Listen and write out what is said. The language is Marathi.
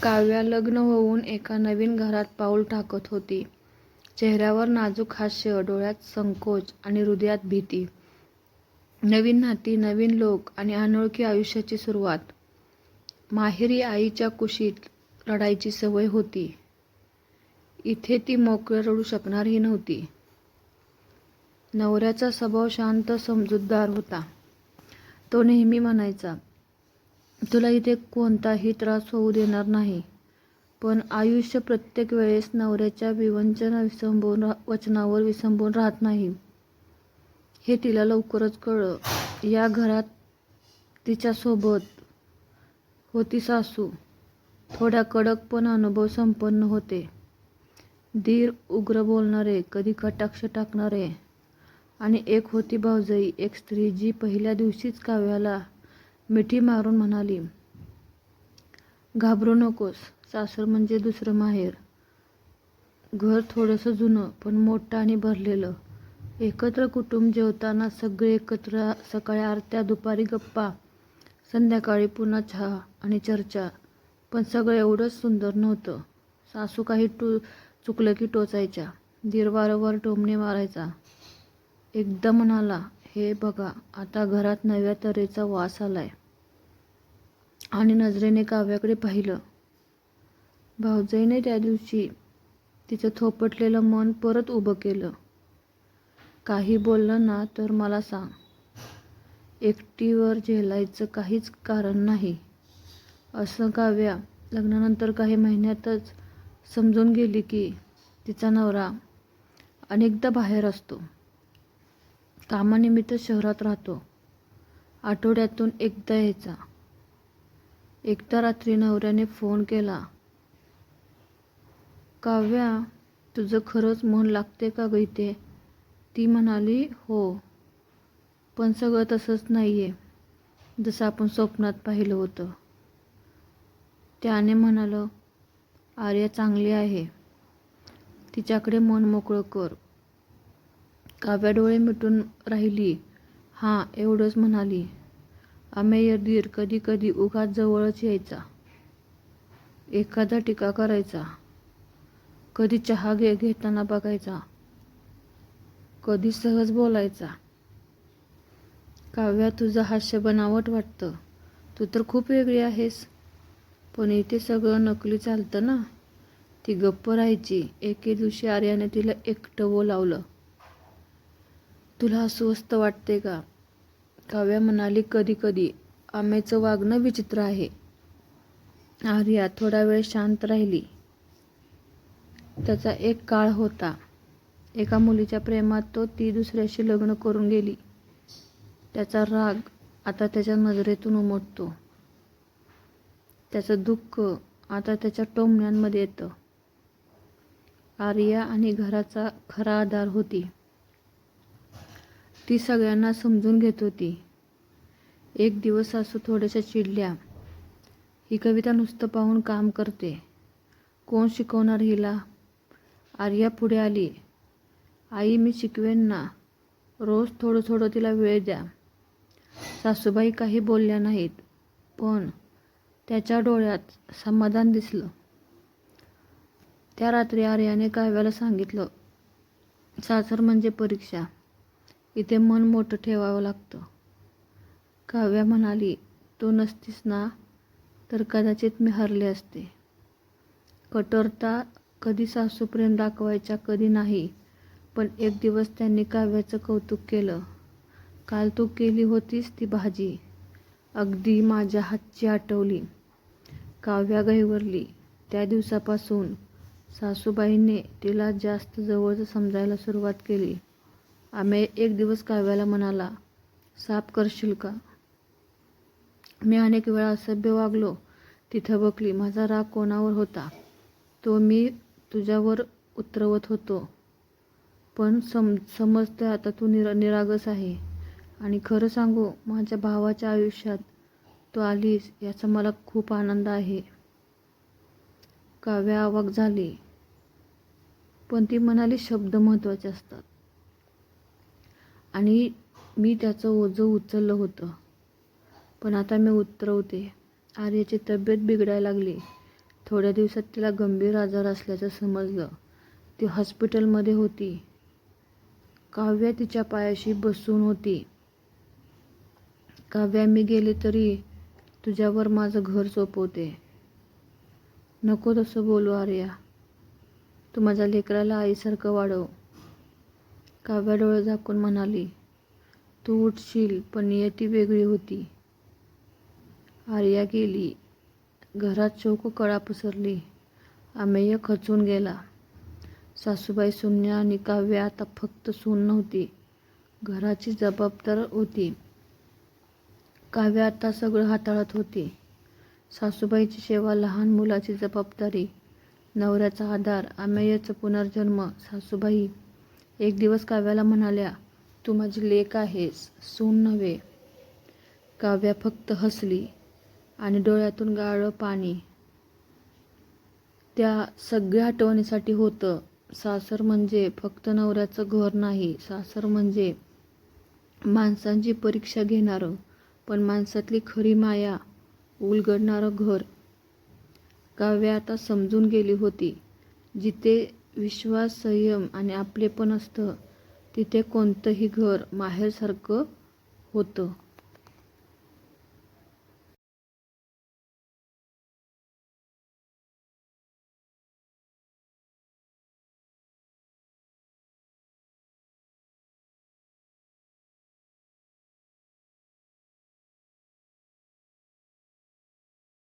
काव्या लग्न होऊन एका नवीन घरात पाऊल टाकत होती. चेहऱ्यावर नाजूक हास्य, डोळ्यात संकोच आणि हृदयात भीती. नवीन नाती, नवीन लोक आणि अनोळखी आयुष्याची सुरुवात. माहेरी आईच्या कुशीत रडायची सवय होती. इथे ती मोकळं रडू शकणारही नव्हती. नवऱ्याचा स्वभाव शांत, समजूतदार होता. तो नेहमी म्हणायचा, तुला इथे कोणताही त्रास होऊ देणार नाही. पण आयुष्य प्रत्येक वेळेस नवऱ्याच्या वचनावर विसंबून राहत नाही, हे तिला लवकरच कळलं. या घरात तिच्यासोबत होती सासू. थोड्या कडक पण अनुभव संपन्न होते. धीर, उग्र बोलणारे, कधी कटाक्ष टाकणारे. आणि एक होती भाऊजाई, एक स्त्री जी पहिल्या दिवशीच काव्याला मिठी मारून म्हणाली, घाबरू नकोस, सासर म्हणजे दुसरं माहेर. घर थोडंसं जुनं पण मोठं आणि भरलेलं. एकत्र कुटुंब, जेवताना सगळे एकत्र, सकाळी आरत्या, दुपारी गप्पा, संध्याकाळी पुन्हा चहा आणि चर्चा. पण सगळं एवढंच सुंदर नव्हतं. सासू काही चुकलं की टोचायच्या. धीर वारंवार टोमणे मारायचा. एकदा म्हणाला, हे बघा, आता घरात नव्या तऱ्हेचा वास आलाय. आणि नजरेने काव्याकडे पाहिलं. भाऊजाईने त्या दिवशी तिचं थोपटलेलं मन परत उभं केलं. काही बोललं ना तर मला सांग. एकटीवर झेलायचं काहीच कारण नाही. असं काव्या लग्नानंतर काही महिन्यातच समजून गेली की तिचा नवरा अनेकदा बाहेर असतो. कामानिमित्त शहरात राहतो. आठवड्यातून एकदा यायचा. एकदा रात्री नवऱ्याने फोन केला, काव्या, तुझं खरंच मन लागते का ग इथे? ती म्हणाली, हो, पण सगळं तसंच नाहीये जसं आपण स्वप्नात पाहिलं होतं. त्याने म्हणालं, आर्या चांगली आहे, तिच्याकडे मन मोकळं कर. काव्या डोळे मिटून राहिली. हां, एवढंच म्हणाली. अमेय धीर कधी कधी उगाच जवळच यायचा. एखादा टीका करायचा. कधी चहा घेताना बघायचा. कधी सहज बोलायचा, काव्या, तुझं हास्य बनावट वाटतं. तू तर खूप वेगळी आहेस. पण इथे सगळं नकली चालतं ना. ती गप्प राहायची. एके दिवशी आर्याने तिला एकटं बोलावलं. तुला अस्वस्थ वाटते का? काव्या म्हणाली, कधी कधी. आमेचं वागणं विचित्र आहे. आर्या थोडा वेळ शांत राहिली. त्याचा एक काळ होता. एका मुलीच्या प्रेमात ती दुसऱ्याशी लग्न करून गेली. त्याचा राग आता त्याच्या नजरेतून उमटतो. त्याचं दुःख आता त्याच्या टोमण्यांमध्ये येतं. आर्या आणि घराचा खरा आधार होती. ती सगळ्यांना समजून घेत होती. एक दिवस सासू थोड्याशा चिडल्या. ही कविता नुसतं पाहून काम करते. कोण शिकवणार हिला? आर्या पुढे आली. आई, मी शिकवेन ना. रोज थोडं थोडं तिला वेळ द्या. सासूबाई काही बोलल्या नाहीत, पण त्याच्या डोळ्यात समाधान दिसलं. त्या रात्री आर्याने काव्याला सांगितलं, सासर म्हणजे परीक्षा. इथे मन मोठं ठेवावं लागतं. काव्या म्हणाली, तू नसतीस ना तर कदाचित मी हरले असते. कठोरता कधी सासू प्रेम दाखवायच्या, कधी नाही. पण एक दिवस त्यांनी काव्याचं कौतुक केलं. काल तू केली होतीस ती भाजी, अगदी माझ्या हातची आठवली. काव्या गहिवरली. त्या दिवसापासून सासूबाईंनी तिला जास्त जवळचं समजायला सुरुवात केली. आम्ही एक दिवस काव्याला म्हणाला, साफ करशील का? मी अनेक वेळा असभ्य वागलो. ती थबकली. माझा राग कोणावर होता? तो मी तुझ्यावर उतरवत होतो. पण समजते आता तू निरागस आहे. आणि खरं सांगू, माझ्या भावाच्या आयुष्यात तू आलीस याचा मला खूप आनंद आहे. काव्या अवाक झाली. पण ती म्हणाली, शब्द महत्त्वाचे असतात. आणि मी त्याचं ओझं उचललं होतं. पण आता मी उतरवते. आर्याची तब्येत बिघडायला लागली. थोड्या दिवसात तिला गंभीर आजार असल्याचं समजलं. ती हॉस्पिटलमध्ये होती. काव्या तिच्या पायाशी बसून होती. काव्या, मी गेले तरी तुझ्यावर माझं घर सोपवते. नको तसं बोलू आर्या. तू माझ्या लेकराला आईसारखं वाढव. काव्या डोळे झाकून म्हणाली. तू उठशील पण नियती वेगळी होती. आर्या गेली. घरात शोककळा पसरली. अमेय खचून गेला. सासूबाई शून्य आणि काव्या आता फक्त सून नव्हती, घराची जबाबदार होती. काव्या आता सगळं हाताळत होती. सासूबाईची सेवा, लहान मुलाची जबाबदारी, नवऱ्याचा आधार, अमेयचा पुनर्जन्म. सासूबाई एक दिवस काव्याला म्हणाल्या, तू माझी लेक आहेस, सून नव्हे. काव्या फक्त हसली आणि डोळ्यातून गाळं पाणी. त्या सगळ्या आठवणीसाठी होतं. सासर म्हणजे फक्त नवऱ्याचं घर नाही. सासर म्हणजे माणसांची परीक्षा घेणारं, पण माणसातली खरी माया उलगडणारं घर. काव्या आता समजून गेली होती. जिथे विश्वास, संयम आणि आपलेपण असतं, तिथे कोणतंही घर माहेरसारखं होतं.